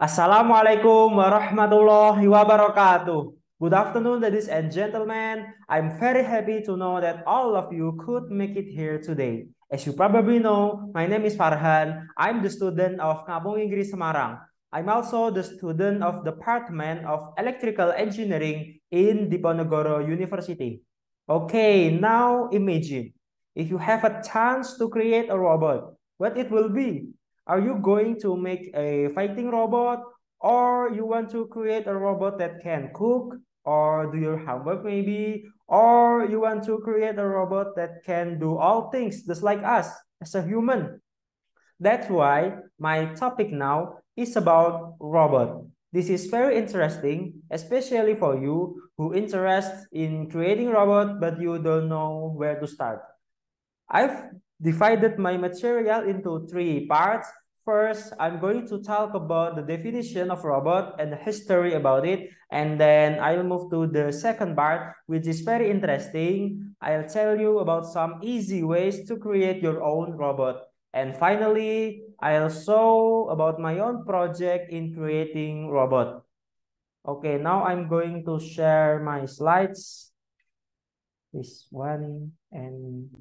Assalamualaikum warahmatullahi wabarakatuh. Good afternoon, ladies and gentlemen. I'm very happy to know that all of you could make it here today. As you probably know, my name is Farhan. I'm the student of Kampung Inggris Semarang. I'm also the student of Department of Electrical Engineering in Diponegoro University. Okay, now imagine if you have a chance to create a robot, what it will be. Are you going to make a fighting robot, or you want to create a robot that can cook or do your homework maybe, or you want to create a robot that can do all things just like us as a human? That's why my topic now is about robot. This is very interesting, especially for you who interest in creating robot but you don't know where to start. I've divided my material into three parts. First, I'm going to talk about the definition of robot and the history about it. And then I'll move to the second part, which is very interesting. I'll tell you about some easy ways to create your own robot. And finally, I'll show about my own project in creating robot. Okay, now I'm going to share my slides. This one and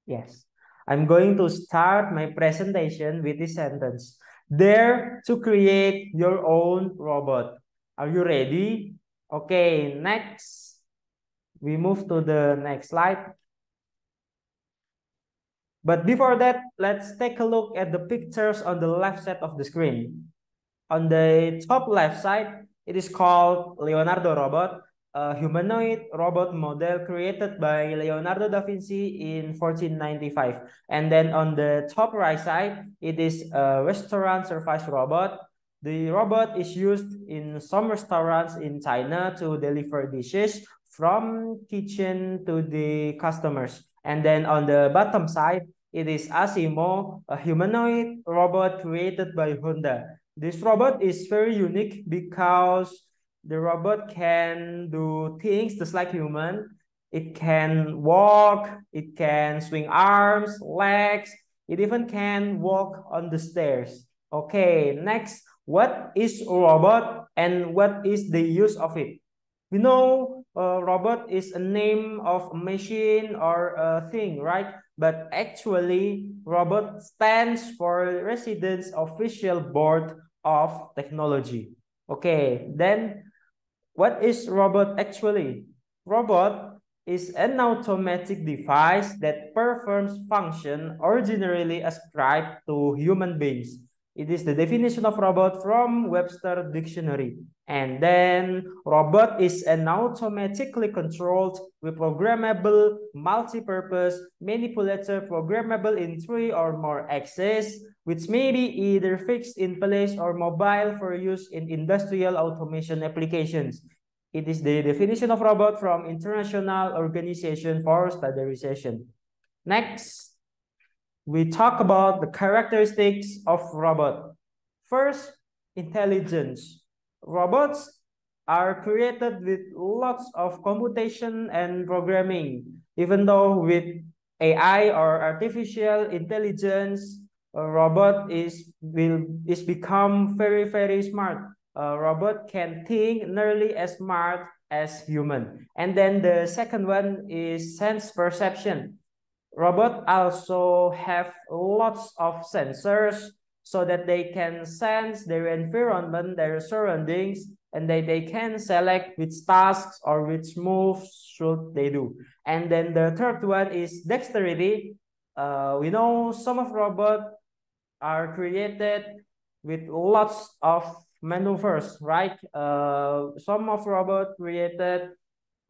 yes. I'm going to start my presentation with this sentence. Dare to create your own robot. Are you ready? Okay, next. We move to the next slide. But before that, let's take a look at the pictures on the left side of the screen. On the top left side, it is called Leonardo robot, a humanoid robot model created by Leonardo da Vinci in 1495. And then on the top right side, it is a restaurant service robot. The robot is used in some restaurants in China to deliver dishes from kitchen to the customers. And then on the bottom side, it is Asimo, a humanoid robot created by Honda. This robot is very unique because the robot can do things just like human. It can walk, it can swing arms, legs, it even can walk on the stairs. Okay, next, what is a robot and what is the use of it? We know a robot is a name of a machine or a thing, right? But actually, robot stands for Residence Official Board of Technology. Okay, then what is robot actually? Robot is an automatic device that performs function originally ascribed to human beings. It is the definition of robot from Webster Dictionary. And then robot is an automatically controlled, reprogrammable, multi-purpose, manipulator programmable in three or more axes, which may be either fixed in place or mobile for use in industrial automation applications. It is the definition of robot from International Organization for Standardization. Next, we talk about the characteristics of robot. First, intelligence. Robots are created with lots of computation and programming. Even though with AI or artificial intelligence, a robot is become very smart. A robot can think nearly as smart as human. And then the second one is sense perception. Robots also have lots of sensors so that they can sense their environment, their surroundings, and they can select which tasks or which moves should they do. And then the third one is dexterity. We know some of robots are created with lots of maneuvers, right? Some of robots created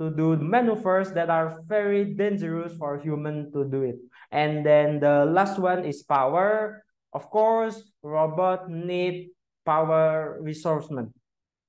to do maneuvers that are very dangerous for human to do it. And then the last one is power. Of course, robot need power resourcement.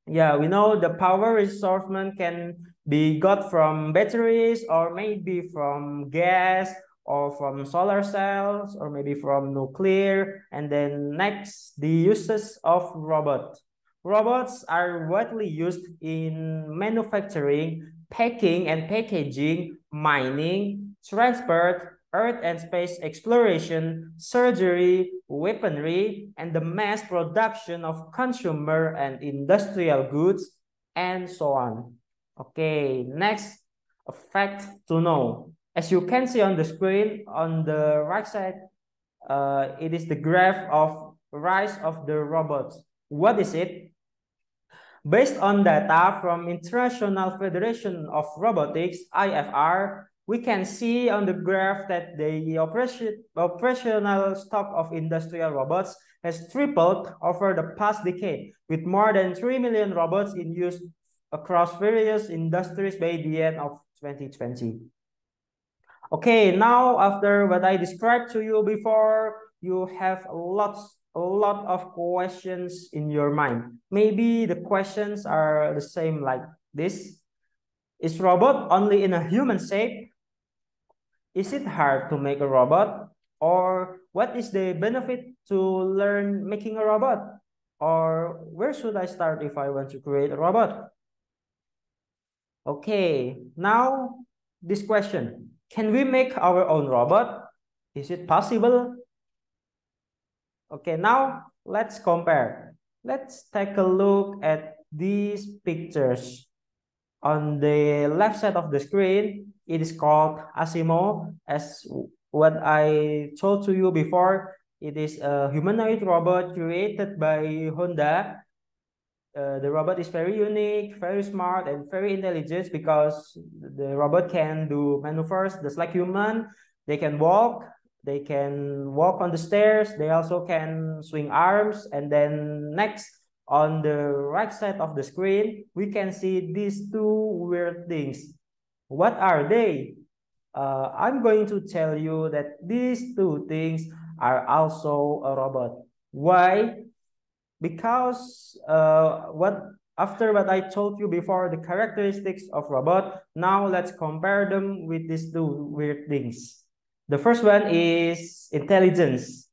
Yeah, we know the power resourcement can be got from batteries or maybe from gas or from solar cells or maybe from nuclear. And then next, the uses of robots. Robots are widely used in manufacturing, packing and packaging, mining, transport, Earth and space exploration, surgery, weaponry, and the mass production of consumer and industrial goods, and so on. Okay, next, a fact to know. As you can see on the screen, on the right side, it is the graph of rise of the robots. What is it? Based on data from International Federation of Robotics, IFR, we can see on the graph that the operational stock of industrial robots has tripled over the past decade, with more than 3 million robots in use across various industries by the end of 2020. Okay, now after what I described to you before, you have a lot of questions in your mind. Maybe the questions are the same like this. Is robot only in a human shape? Is it hard to make a robot? Or what is the benefit to learn making a robot? Or where should I start if I want to create a robot? Okay, now this question. Can we make our own robot? Is it possible? Okay, now let's compare. Let's take a look at these pictures. On the left side of the screen, it is called Asimo. As what I told to you before, it is a humanoid robot created by Honda. The robot is very unique, very smart, and very intelligent because the robot can do maneuvers just like human. They can walk on the stairs. They also can swing arms. And then next, on the right side of the screen, we can see these two weird things. What are they? I'm going to tell you that these two things are also a robot. Why? Because after what I told you before, the characteristics of robot, now let's compare them with these two weird things. The first one is intelligence.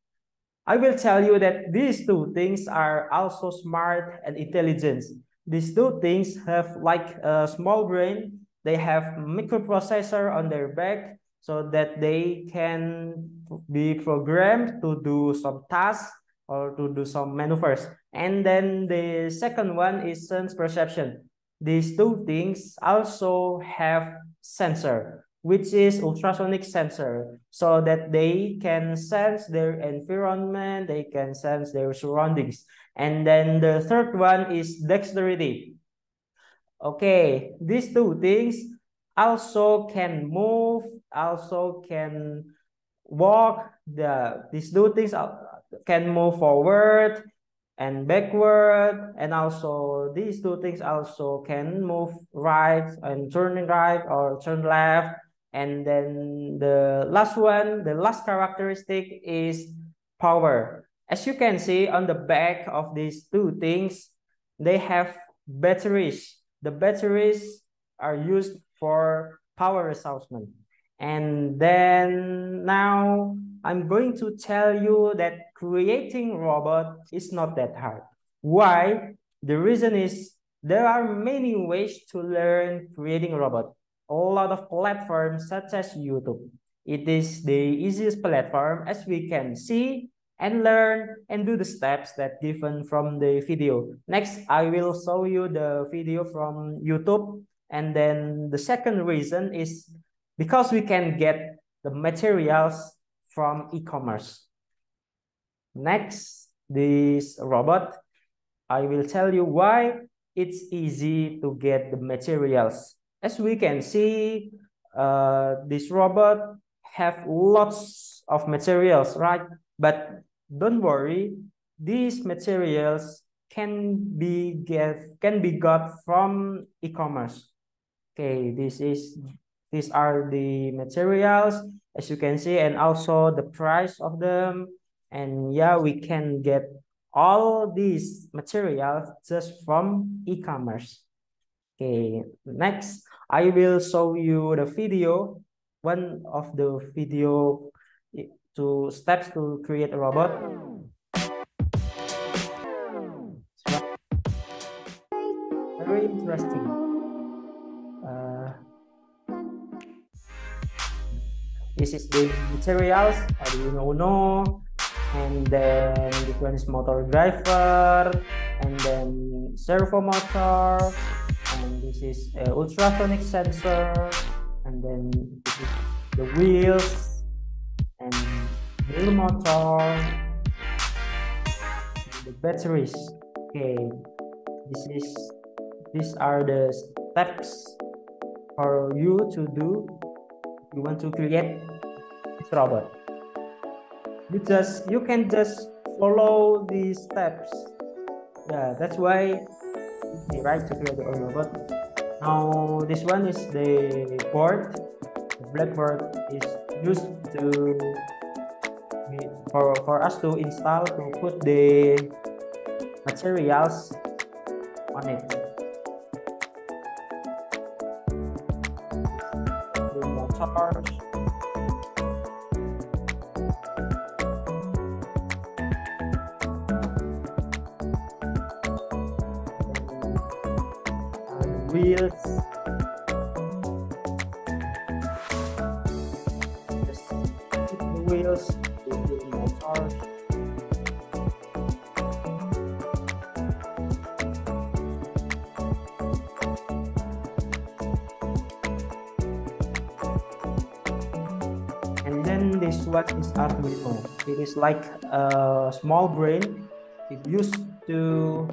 I will tell you that these two things are also smart and intelligent. These two things have like a small brain. They have microprocessor on their back so that they can be programmed to do some tasks or to do some maneuvers. And then the second one is sense perception. These two things also have sensor, which is ultrasonic sensor, so that they can sense their environment, they can sense their surroundings. And then the third one is dexterity. Okay, these two things also can move, also can walk. These two things can move forward and backward, and also these two things also can move right and turn right or turn left. And then the last one, the last characteristic is power. As you can see on the back of these two things, they have batteries. The batteries are used for power resourcement. And then now I'm going to tell you that creating robot is not that hard. Why? The reason is there are many ways to learn creating a robot. A lot of platforms such as YouTube. It is the easiest platform as we can see and learn and do the steps that given from the video. Next, I will show you the video from YouTube. And then the second reason is because we can get the materials from e-commerce. Next, this robot, I will tell you why it's easy to get the materials. As we can see, this robot have lots of materials, right? But don't worry, these materials can be got from e-commerce. Okay, these are the materials as you can see, and also the price of them. And yeah, we can get all these materials just from e-commerce. Okay, next I will show you the video, one of the video to steps to create a robot. Very interesting. this is the materials, Arduino Uno, and then this one is motor driver, and then servo motor, and this is a ultrasonic sensor, and then this is the wheels and wheel motor, and the batteries. Okay, these are the steps for you to do. You want to create this robot. You can just follow these steps. Yeah, that's why it's right to create the robot. Now this one is the board. The blackboard is used to for us to install, to put the materials on it. The motors. Wheels, just the wheels, the motors, and then this one is Arduino. It is like a small brain. It used to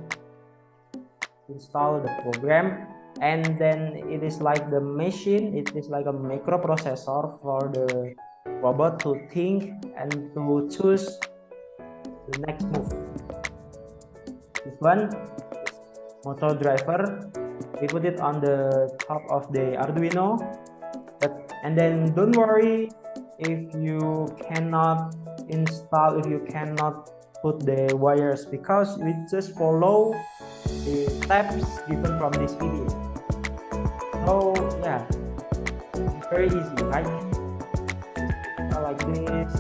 install the program, and then it is like the machine, it is like a microprocessor for the robot to think and to choose the next move. This one is motor driver. We put it on the top of the Arduino, and then don't worry if you cannot install, if you cannot put the wires, because we just follow the steps given from this video. So yeah, it's very easy, right? Like this.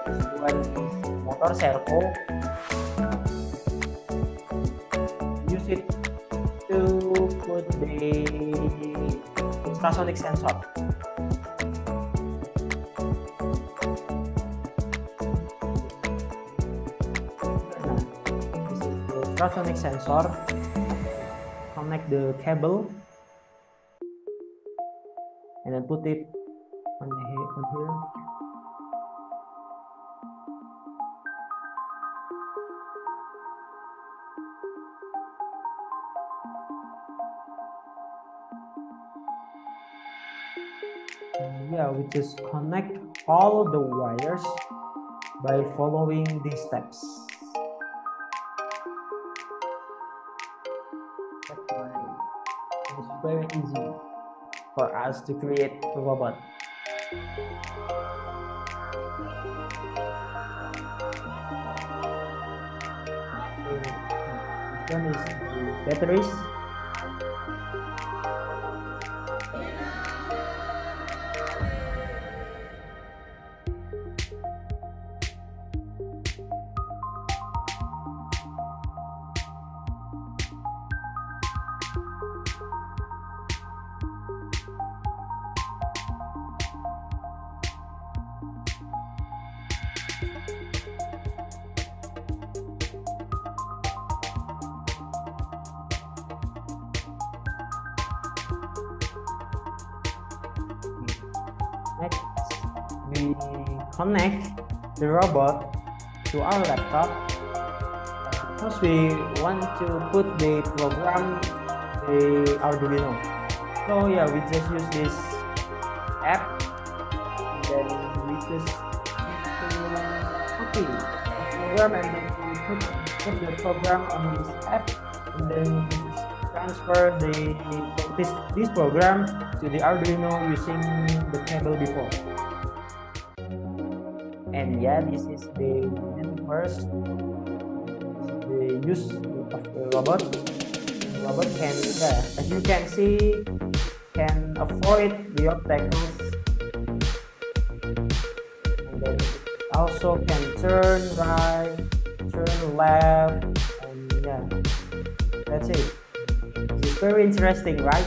This one is motor servo. Use it to put the ultrasonic sensor. Ultrasonic sensor. Connect the cable and then put it on here. And yeah, we just connect all the wires by following these steps. It's very easy for us to create a robot. This one is the batteries. Next, we connect the robot to our laptop. First, we want to put the program, the Arduino. So yeah, we just use this app, and then we just copy the program, and then we put the program on this app, and then we just transfer this program to the Arduino using the cable before. And yeah, this is the first. The use of the robot. The robot can, as you can see, can avoid the obstacles, and then also can turn right, turn left, and yeah, that's it. This is very interesting, right?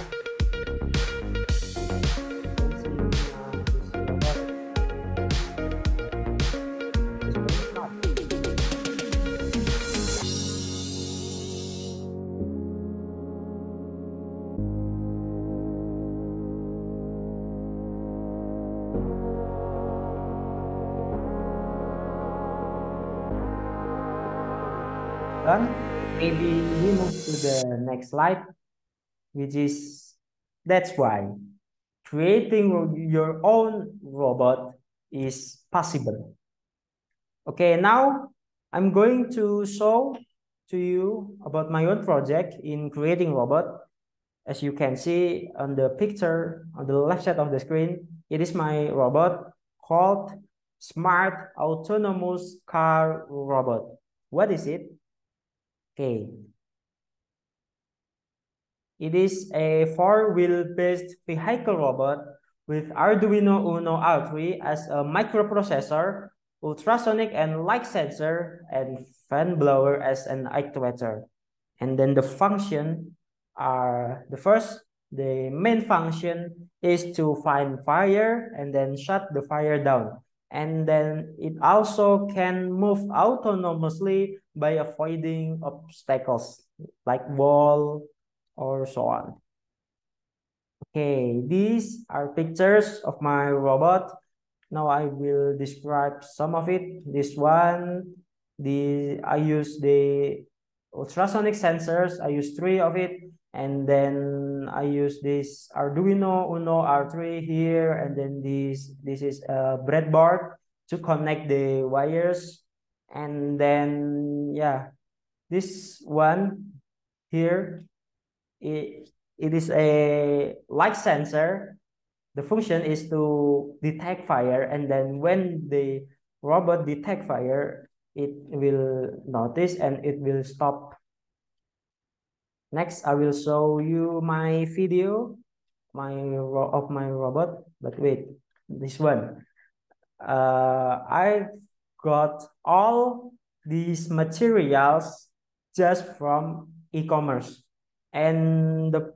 Done. Maybe we move to the next slide, which is that's why creating your own robot is possible. Okay, now I'm going to show to you about my own project in creating robot. As you can see on the picture on the left side of the screen, it is my robot called Smart Autonomous Car Robot. What is it? Okay. It is a four-wheel-based vehicle robot with Arduino Uno R3 as a microprocessor, ultrasonic and light sensor, and fan blower as an actuator. And then the function are the main function is to find fire and then shut the fire down. And then it also can move autonomously by avoiding obstacles like wall or so on. Okay, these are pictures of my robot. Now I will describe some of it. This one, I use the ultrasonic sensors. I use 3 of it. And then I use this Arduino Uno R3 here. And then this is a breadboard to connect the wires. And then, yeah, this one here, it is a light sensor. The function is to detect fire, and then when the robot detect fire, it will notice and it will stop. Next, I will show you my video of my robot. But wait, this one. I've got all these materials just from e-commerce, and the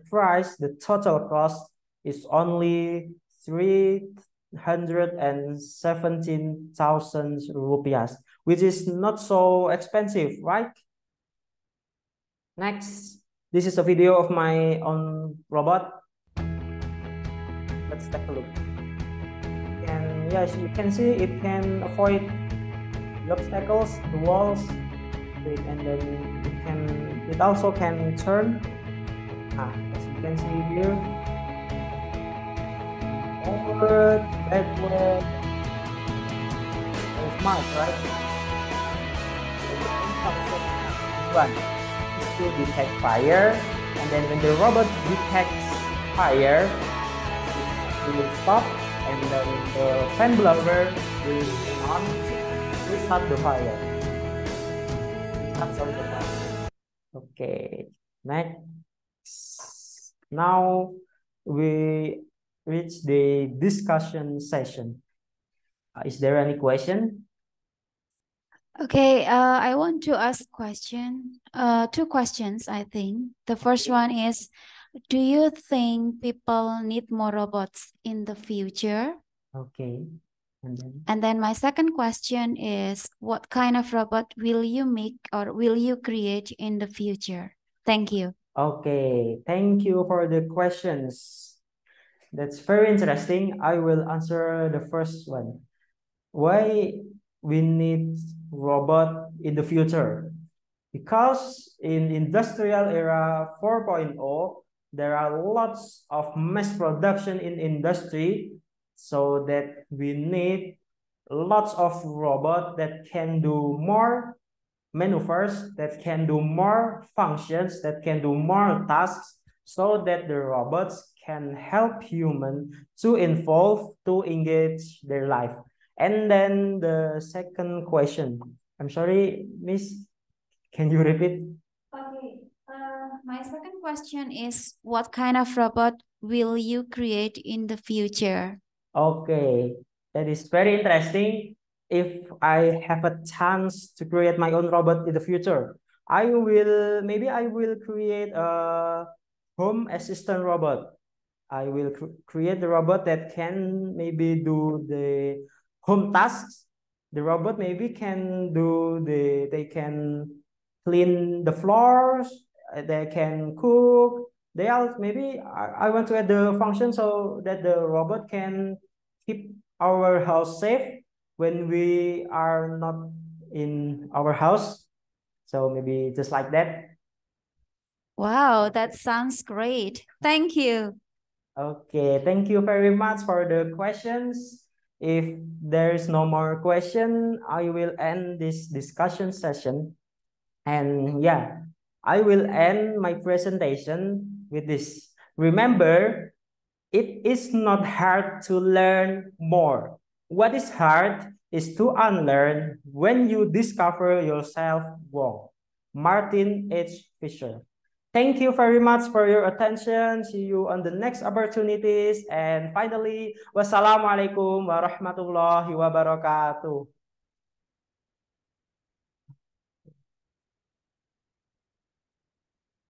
total cost is only 317,000 rupiah, which is not so expensive, right? Next, this is a video of my own robot. Let's take a look. And yes, you can see it can avoid the obstacles, the walls, and then it also can turn. As you can see here, forward, backward. Very smart, right? This one is to detect fire, and then when the robot detects fire, it will stop, and then the fan blower will on to start the fire. Okay, next. Now we reach the discussion session. Is there any question? Okay, I want to ask two questions, I think. The first one is, do you think people need more robots in the future? Okay. And then my second question is, what kind of robot will you make or will you create in the future? Thank you. Okay, thank you for the questions. That's very interesting. I will answer the first one. Why we need robot in the future? Because in industrial era 4.0, there are lots of mass production in industry, so that we need lots of robots that can do more maneuvers, that can do more functions, that can do more tasks, so that the robots can help humans to evolve, to engage their life. And then the second question, I'm sorry, Miss, can you repeat? Okay. My second question is, what kind of robot will you create in the future? Okay, that is very interesting. If I have a chance to create my own robot in the future, maybe I will create home assistant robot. I will create the robot that can maybe do the home tasks. The robot maybe can do they can clean the floors, they can cook. They are maybe I want to add the function so that the robot can keep our house safe when we are not in our house. So maybe just like that. Wow, that sounds great. Thank you. Okay, thank you very much for the questions. If there's no more question, I will end this discussion session. And yeah, I will end my presentation with this. Remember, it is not hard to learn more. What is hard is to unlearn when you discover yourself wrong. Martin H. Fisher. Thank you very much for your attention. See you on the next opportunities. And finally, wassalamualaikum warahmatullahi wabarakatuh.